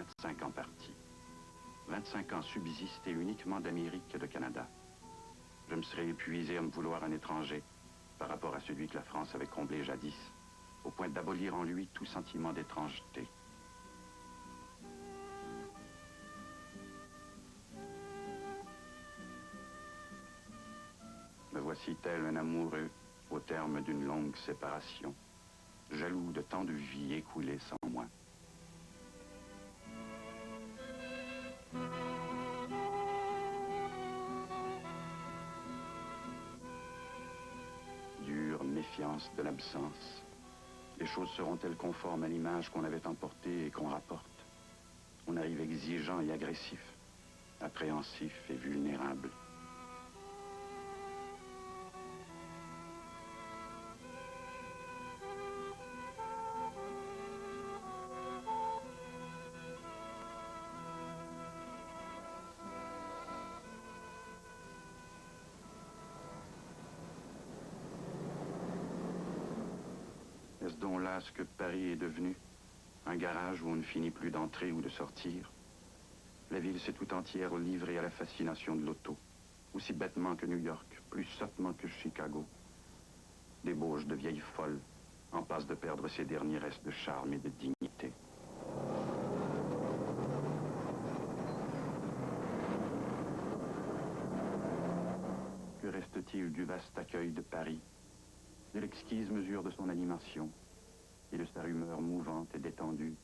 25 ans partis. 25 ans subsistés uniquement d'Amérique et de Canada. Je me serais épuisé à me vouloir un étranger par rapport à celui que la France avait comblé jadis, au point d'abolir en lui tout sentiment d'étrangeté. Me voici tel un amoureux au terme d'une longue séparation, jaloux de tant de vie écoulée sans moi. Dure méfiance de l'absence. Les choses seront-elles conformes à l'image qu'on avait emportée et qu'on rapporte? On arrive exigeant et agressif, appréhensif et vulnérable. Est-ce donc là ce que Paris est devenu? Un garage où on ne finit plus d'entrer ou de sortir? La ville s'est tout entière livrée à la fascination de l'auto, aussi bêtement que New York, plus sottement que Chicago. Débauche de vieilles folles, en passe de perdre ses derniers restes de charme et de dignité. Que reste-t-il du vaste accueil de Paris, de l'exquise mesure de son animation, et de sa rumeur mouvante et détendue,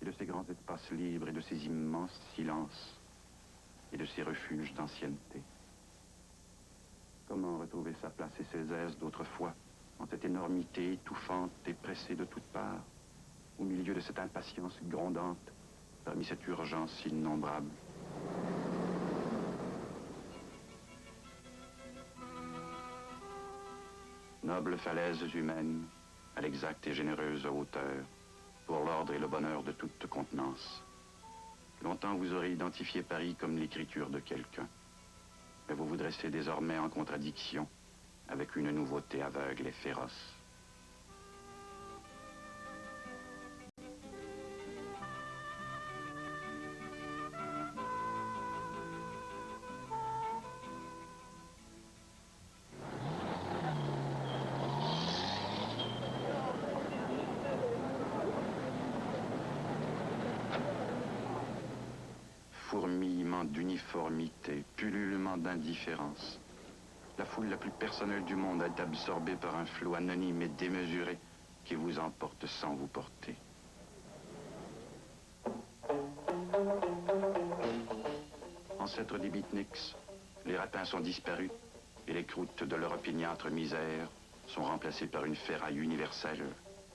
et de ses grands espaces libres et de ses immenses silences, et de ses refuges d'ancienneté? Comment retrouver sa place et ses aises d'autrefois, en cette énormité étouffante et pressée de toutes parts, au milieu de cette impatience grondante, parmi cette urgence innombrable? Nobles falaises humaines, à l'exacte et généreuse hauteur, pour l'ordre et le bonheur de toute contenance. Longtemps vous aurez identifié Paris comme l'écriture de quelqu'un, mais vous vous dressez désormais en contradiction avec une nouveauté aveugle et féroce. Fourmillement d'uniformité, pullulement d'indifférence. La foule la plus personnelle du monde est absorbée par un flot anonyme et démesuré qui vous emporte sans vous porter. Ancêtres des beatniks, les rapins sont disparus et les croûtes de leur opiniâtre misère sont remplacées par une ferraille universelle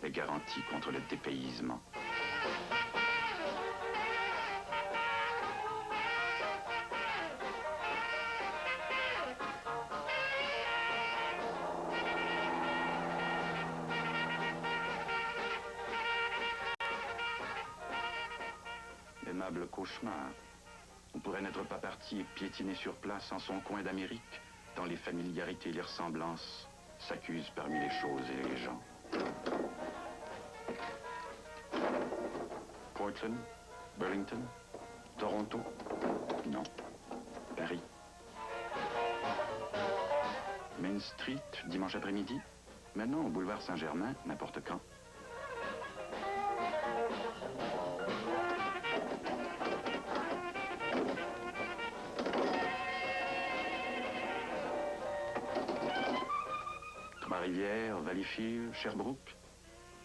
et garantie contre le dépaysement. Aimable cauchemar. On pourrait n'être pas parti et piétiner sur place en son coin d'Amérique, tant les familiarités et les ressemblances s'accusent parmi les choses et les gens. Portland, Burlington, Toronto? Non. Paris. Main Street, dimanche après-midi? Maintenant, au boulevard Saint-Germain, n'importe quand. Trois-Rivières, Valleyfield, Sherbrooke?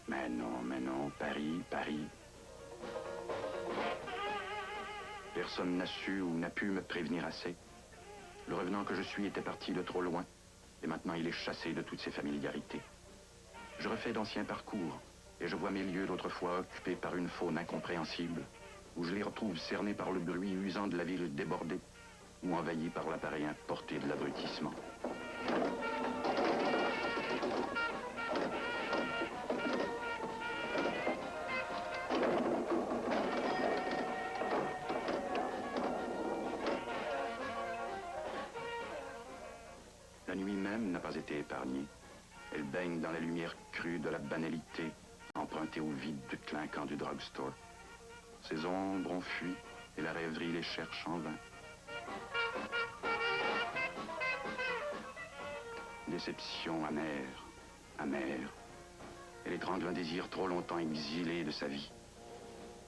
Mais non, Paris, Paris. Personne n'a su ou n'a pu me prévenir assez. Le revenant que je suis était parti de trop loin, et maintenant il est chassé de toutes ses familiarités. Je refais d'anciens parcours, et je vois mes lieux d'autrefois occupés par une faune incompréhensible, où je les retrouve cernés par le bruit usant de la ville débordée, ou envahis par l'appareil importé de l'abrutissement. La nuit même n'a pas été épargnée. Elle baigne dans la lumière crue de la banalité, empruntée au vide clinquant du drugstore. Ces ombres ont fui et la rêverie les cherche en vain. Déception amère, amère. Elle étrangle un désir trop longtemps exilé de sa vie.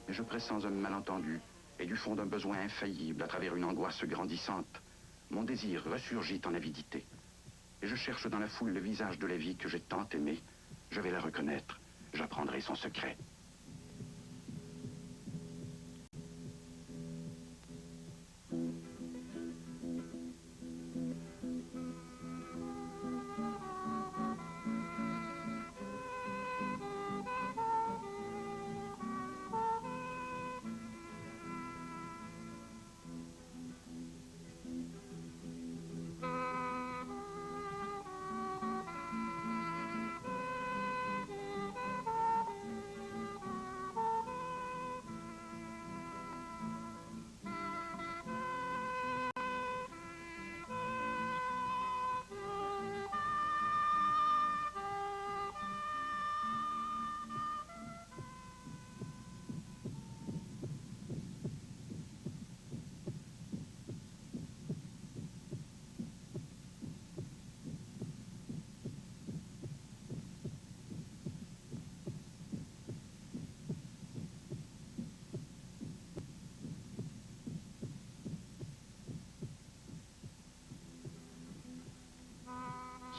Mais je pressens un malentendu, et du fond d'un besoin infaillible, à travers une angoisse grandissante, mon désir ressurgit en avidité. Et je cherche dans la foule le visage de la vie que j'ai tant aimée. Je vais la reconnaître. J'apprendrai son secret.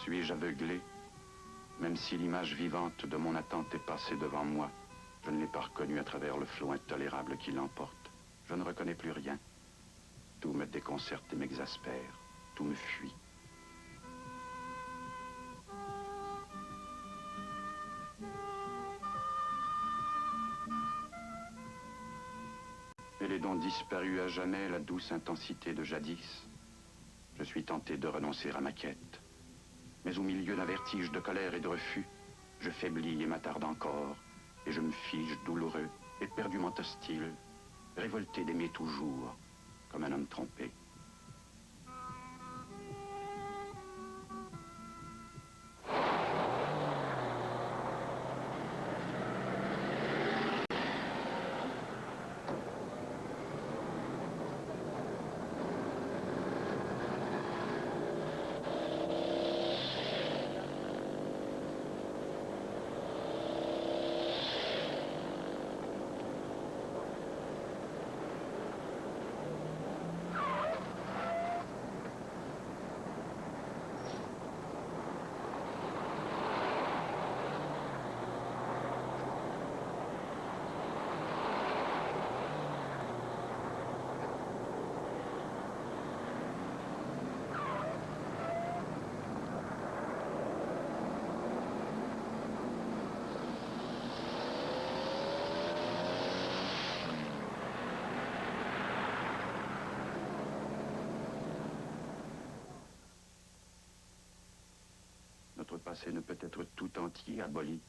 Suis-je aveuglé? Même si l'image vivante de mon attente est passée devant moi, je ne l'ai pas reconnue à travers le flot intolérable qui l'emporte. Je ne reconnais plus rien. Tout me déconcerte et m'exaspère. Tout me fuit. Elle est donc disparue à jamais, la douce intensité de jadis. Je suis tenté de renoncer à ma quête. Mais au milieu d'un vertige de colère et de refus, je faiblis et m'attarde encore, et je me fige douloureux, éperdument hostile, révolté d'aimer toujours, comme un homme trompé. Notre passé ne peut être tout entier aboli.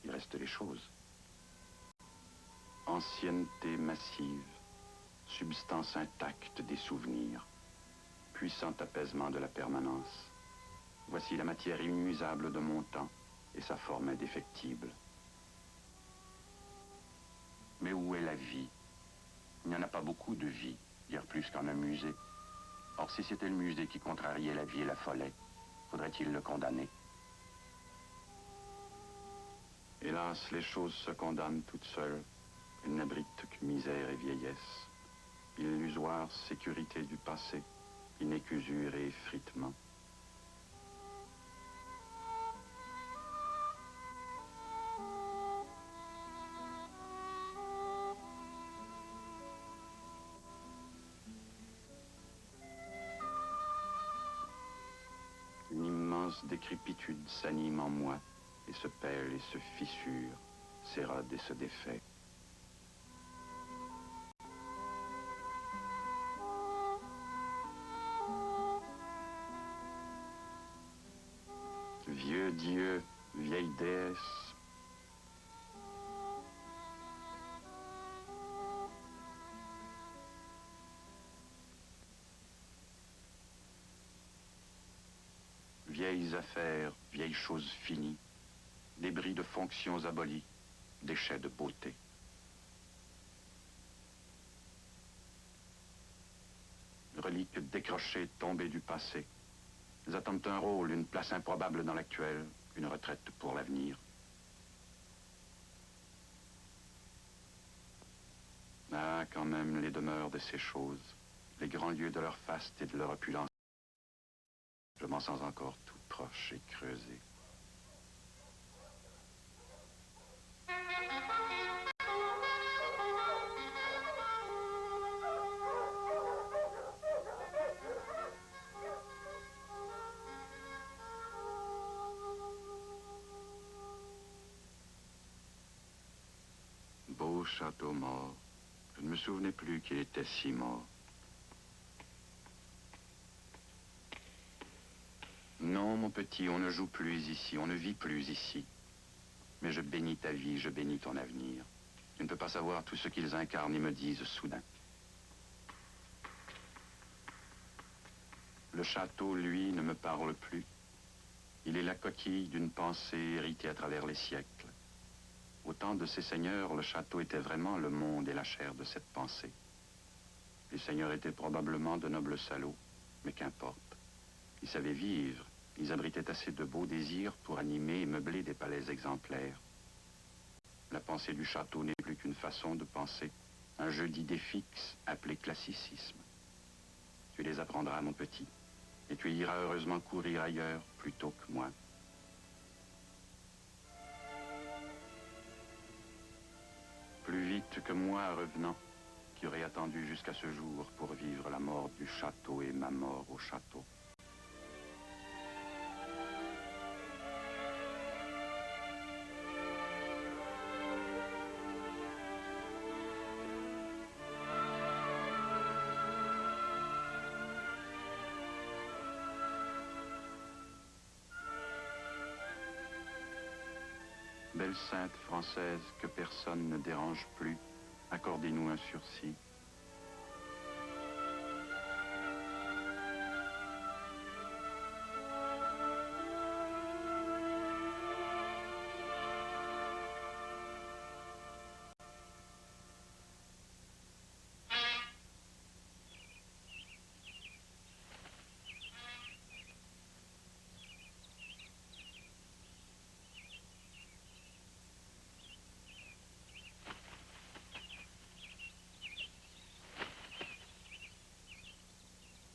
Il reste les choses. Ancienneté massive, substance intacte des souvenirs, puissant apaisement de la permanence. Voici la matière immuable de mon temps et sa forme indéfectible. Mais où est la vie? Il n'y en a pas beaucoup de vie, dire plus qu'en un musée. Or, si c'était le musée qui contrariait la vie et l'affolait, faudrait-il le condamner? Hélas, les choses se condamnent toutes seules. Elles n'abritent que misère et vieillesse. Illusoire sécurité du passé, inécusure et effritement. Une immense décrépitude s'anime en moi et se pèle et se fissure, s'érode et se défait. Vieux dieu, vieille déesse, vieilles affaires, vieilles choses finies, débris de fonctions abolies, déchets de beauté. reliques décrochées, tombées du passé. Elles attendent un rôle, une place improbable dans l'actuel, une retraite pour l'avenir. Ah, quand même, les demeures de ces choses, les grands lieux de leur faste et de leur opulence. Je m'en sens encore tout proche et creusé. Beau château mort. Je ne me souvenais plus qu'il était si mort. Non, mon petit, on ne joue plus ici, on ne vit plus ici. Mais je bénis ta vie, je bénis ton avenir. Tu ne peux pas savoir tout ce qu'ils incarnent et me disent soudain. Le château, lui, ne me parle plus. Il est la coquille d'une pensée héritée à travers les siècles. Au temps de ces seigneurs, le château était vraiment le monde et la chair de cette pensée. Les seigneurs étaient probablement de nobles salauds, mais qu'importe. Ils savaient vivre, ils abritaient assez de beaux désirs pour animer et meubler des palais exemplaires. La pensée du château n'est plus qu'une façon de penser, un jeu d'idées fixes appelé classicisme. Tu les apprendras, mon petit, et tu iras heureusement courir ailleurs plutôt que moi. Plus vite que moi, revenant, qui aurais attendu jusqu'à ce jour pour vivre la mort du château et ma mort au château. Belle sainte française que personne ne dérange plus, accordez-nous un sursis.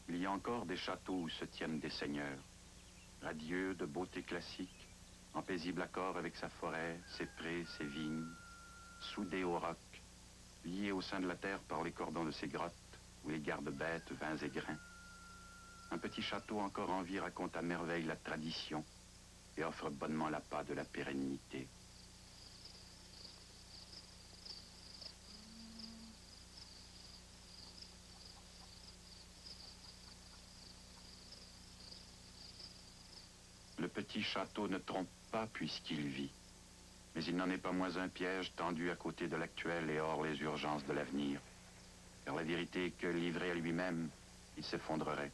Il y a encore des châteaux où se tiennent des seigneurs, radieux de beauté classique, en paisible accord avec sa forêt, ses prés, ses vignes, soudés au roc, liés au sein de la terre par les cordons de ses grottes, où les gardent bêtes, vins et grains. Un petit château encore en vie raconte à merveille la tradition et offre bonnement l'appât de la pérennité. Le petit château ne trompe pas puisqu'il vit, mais il n'en est pas moins un piège tendu à côté de l'actuel et hors les urgences de l'avenir. Car la vérité est que, livré à lui-même, il s'effondrerait.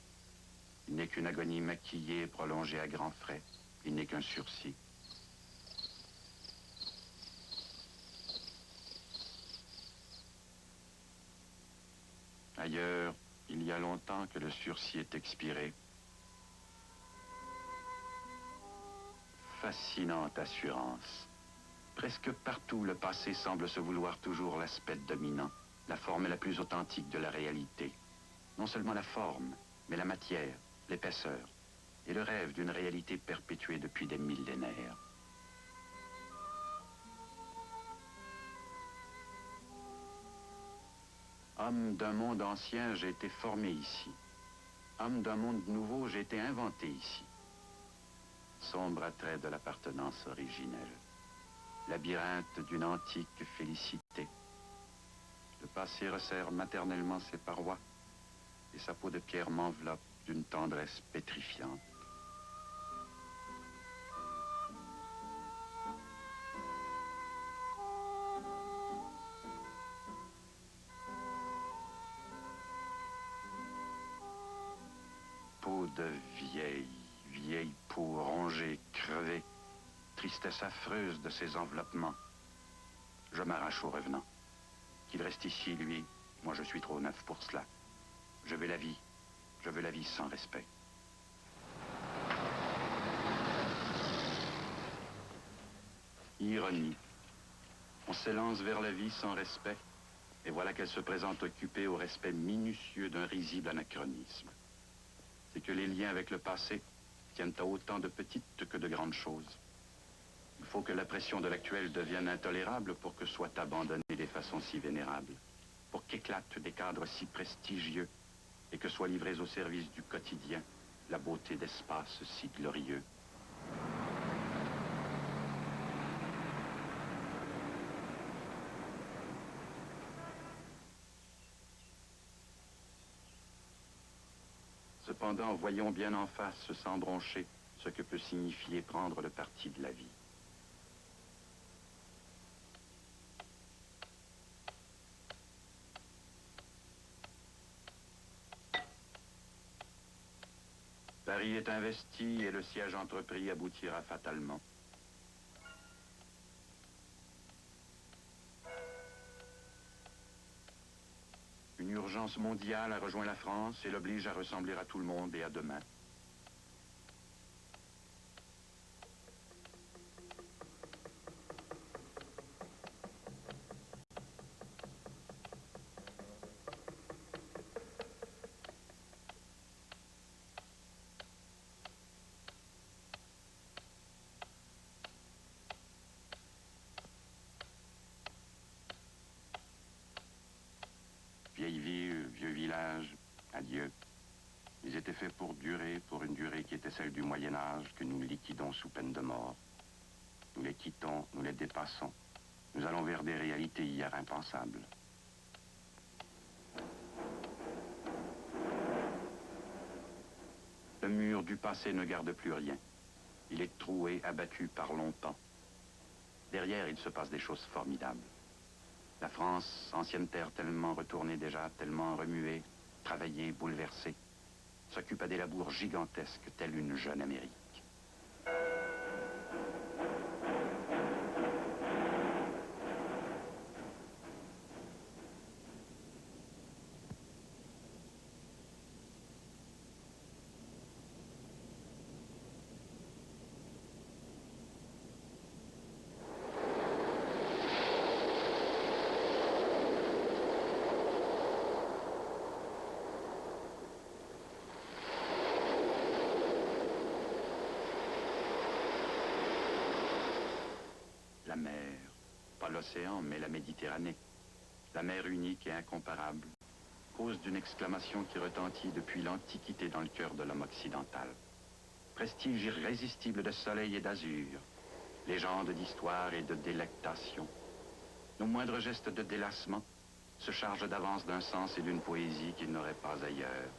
Il n'est qu'une agonie maquillée et prolongée à grands frais. Il n'est qu'un sursis. Ailleurs, il y a longtemps que le sursis est expiré. Fascinante assurance. Presque partout, le passé semble se vouloir toujours l'aspect dominant, la forme la plus authentique de la réalité. Non seulement la forme, mais la matière, l'épaisseur, et le rêve d'une réalité perpétuée depuis des millénaires. Homme d'un monde ancien, j'ai été formé ici. Homme d'un monde nouveau, j'ai été inventé ici. Sombre attrait de l'appartenance originelle. Labyrinthe d'une antique félicité. Le passé resserre maternellement ses parois et sa peau de pierre m'enveloppe d'une tendresse pétrifiante. Peau de vieille peau rongée, crevée, tristesse affreuse de ses enveloppements. Je m'arrache au revenant. Qu'il reste ici, lui, moi je suis trop neuf pour cela. Je veux la vie, Je veux la vie sans respect. Ironie. On s'élance vers la vie sans respect, et voilà qu'elle se présente occupée au respect minutieux d'un risible anachronisme. C'est que les liens avec le passé tiennent à autant de petites que de grandes choses. Il faut que la pression de l'actuel devienne intolérable pour que soient abandonnées des façons si vénérables, pour qu'éclatent des cadres si prestigieux et que soient livrés au service du quotidien la beauté d'espaces si glorieux. Cependant, voyons bien en face, sans broncher, ce que peut signifier prendre le parti de la vie. Paris est investi et le siège entrepris aboutira fatalement. Une urgence mondiale a rejoint la France et l'oblige à ressembler à tout le monde et à demain. Vieille ville, vieux village, adieu. Ils étaient faits pour durer, pour une durée qui était celle du Moyen-Âge, que nous liquidons sous peine de mort. Nous les quittons, nous les dépassons. Nous allons vers des réalités hier impensables. Le mur du passé ne garde plus rien. Il est troué, abattu par longtemps. Derrière, il se passe des choses formidables. La France, ancienne terre tellement retournée déjà, tellement remuée, travaillée, bouleversée, s'occupe à des labours gigantesques, telle une jeune Amérique. La mer, pas l'océan, mais la Méditerranée, la mer unique et incomparable, cause d'une exclamation qui retentit depuis l'Antiquité dans le cœur de l'homme occidental. Prestige irrésistible de soleil et d'azur, légende d'histoire et de délectation. Nos moindres gestes de délassement se chargent d'avance d'un sens et d'une poésie qu'ils n'auraient pas ailleurs.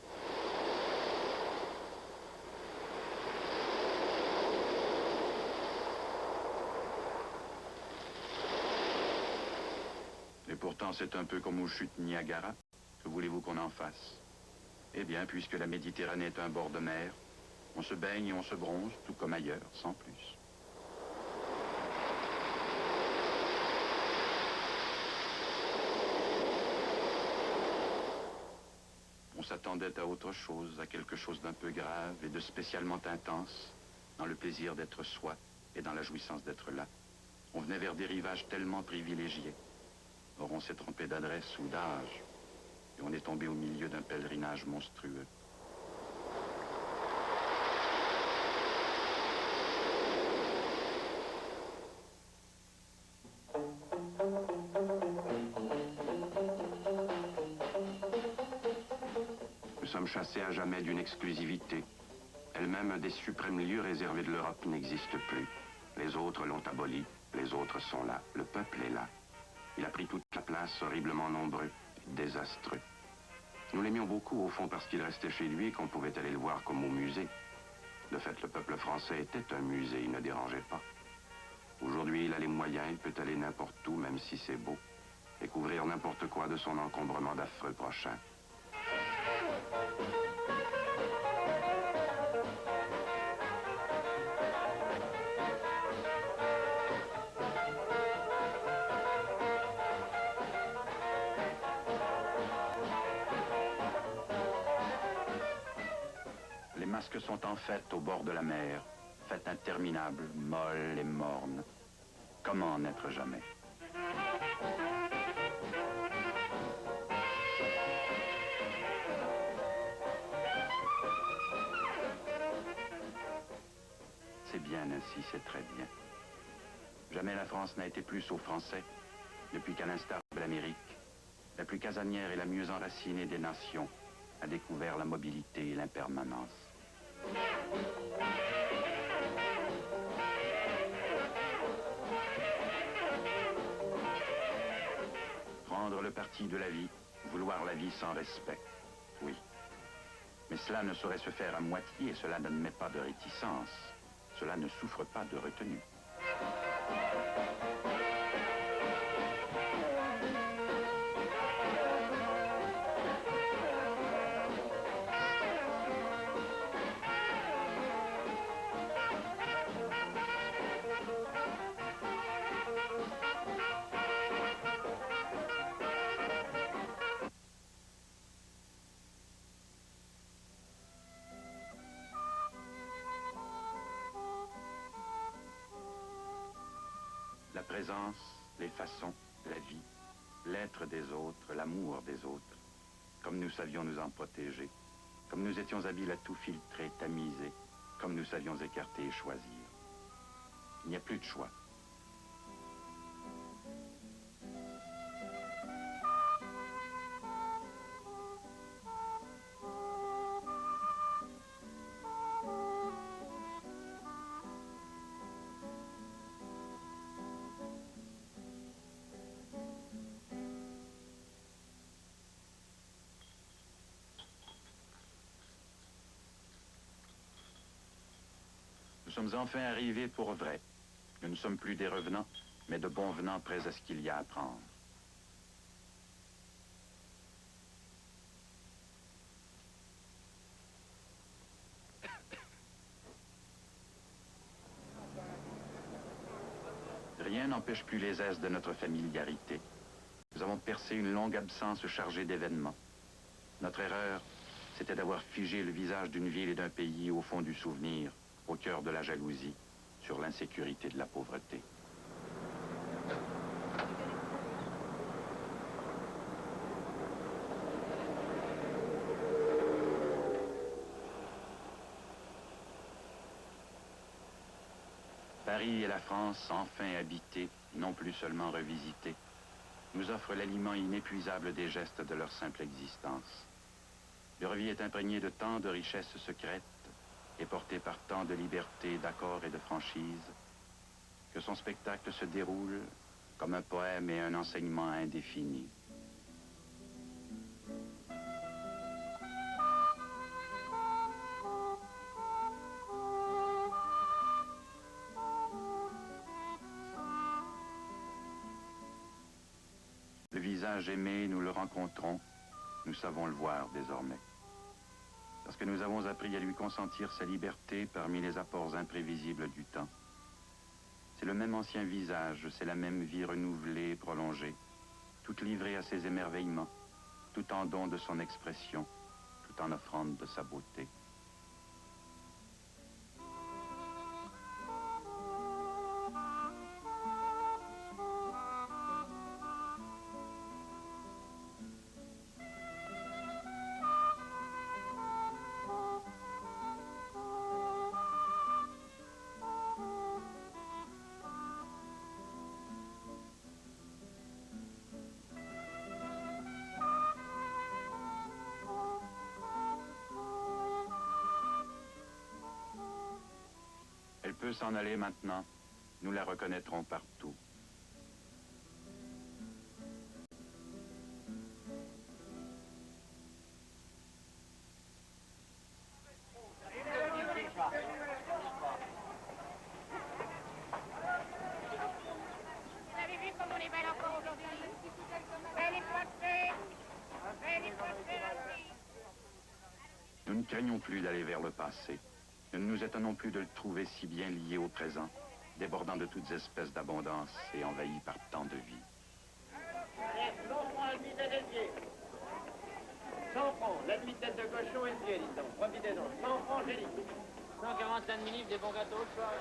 Et pourtant, c'est un peu comme aux chutes Niagara. Que voulez-vous qu'on en fasse? Eh bien, puisque la Méditerranée est un bord de mer, on se baigne et on se bronze, tout comme ailleurs, sans plus. On s'attendait à autre chose, à quelque chose d'un peu grave et de spécialement intense, dans le plaisir d'être soi et dans la jouissance d'être là. On venait vers des rivages tellement privilégiés. Or, on s'est trompé d'adresse ou d'âge, et on est tombé au milieu d'un pèlerinage monstrueux. Nous sommes chassés à jamais d'une exclusivité. Elle-même, un des suprêmes lieux réservés de l'Europe n'existe plus. Les autres l'ont aboli, les autres sont là, le peuple est là. Il a pris toute la place, horriblement nombreux, désastreux. Nous l'aimions beaucoup, au fond, parce qu'il restait chez lui et qu'on pouvait aller le voir comme au musée. De fait, le peuple français était un musée, il ne dérangeait pas. Aujourd'hui, il a les moyens, il peut aller n'importe où, même si c'est beau. Découvrir n'importe quoi de son encombrement d'affreux prochains. vasques sont en fête au bord de la mer, fête interminable, molle et morne. Comment n'être jamais? C'est bien ainsi, c'est très bien. Jamais la France n'a été plus aux Français, depuis qu'à l'instar de l'Amérique, la plus casanière et la mieux enracinée des nations, a découvert la mobilité et l'impermanence. Prendre le parti de la vie, vouloir la vie sans respect, oui. Mais cela ne saurait se faire à moitié, cela n'admet pas de réticence, cela ne souffre pas de retenue. La présence, les façons, la vie, l'être des autres, l'amour des autres, comme nous savions nous en protéger, comme nous étions habiles à tout filtrer, tamiser, comme nous savions écarter et choisir. Il n'y a plus de choix. Nous sommes enfin arrivés pour vrai. Nous ne sommes plus des revenants, mais de bons venants prêts à ce qu'il y a à prendre. Rien n'empêche plus les aises de notre familiarité. Nous avons percé une longue absence chargée d'événements. Notre erreur, c'était d'avoir figé le visage d'une ville et d'un pays au fond du souvenir, au cœur de la jalousie, sur l'insécurité de la pauvreté. Paris et la France, enfin habités, non plus seulement revisités, nous offrent l'aliment inépuisable des gestes de leur simple existence. Leur vie est imprégnée de tant de richesses secrètes et portée par tant de liberté, d'accord et de franchise, que son spectacle se déroule comme un poème et un enseignement indéfini. Le visage aimé, nous le rencontrons, nous savons le voir désormais. Parce que nous avons appris à lui consentir sa liberté parmi les apports imprévisibles du temps. C'est le même ancien visage, c'est la même vie renouvelée et prolongée, toute livrée à ses émerveillements, tout en don de son expression, tout en offrande de sa beauté. Elle peut s'en aller maintenant, nous la reconnaîtrons partout. Vous avez vu comme on est belle encore aujourd'hui? Belle et flottée! Belle et flottée, la fille! Nous ne craignons plus d'aller vers le passé. Nous ne nous étonnons plus de le trouver si bien lié au présent, débordant de toutes espèces d'abondance et envahi par tant de vie. 100 francs, la demi-tête de cochon et le pied, dis donc. Profitez-en. 100 francs, j'ai dit. 145 minutes, des bons gâteaux ce soir.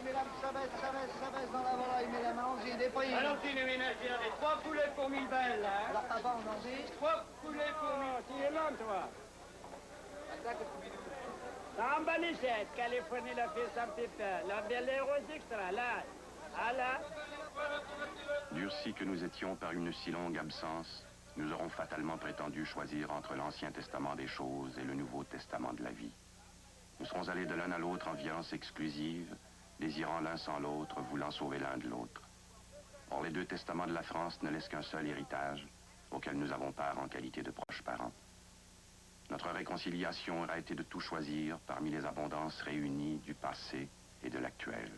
Mesdames, ça baisse dans la volaille, mesdames, allons-y, des prix. Allons-y, les ménagères, les 3 poulets pour 1000 belles, là. Hein. Alors, papa, on en dit 3 poulets pour 1000. Tu es l'homme, toi. Sambalicet, Californie, la fille un petit peu. La belle rose extra, là. Ah, là. Durcis que nous étions par une si longue absence, nous aurons fatalement prétendu choisir entre l'Ancien Testament des choses et le Nouveau Testament de la vie. Nous serons allés de l'un à l'autre en violence exclusive, désirant l'un sans l'autre, voulant sauver l'un de l'autre. Or, les deux testaments de la France ne laissent qu'un seul héritage, auquel nous avons part en qualité de proches parents. Notre réconciliation aura été de tout choisir parmi les abondances réunies du passé et de l'actuel.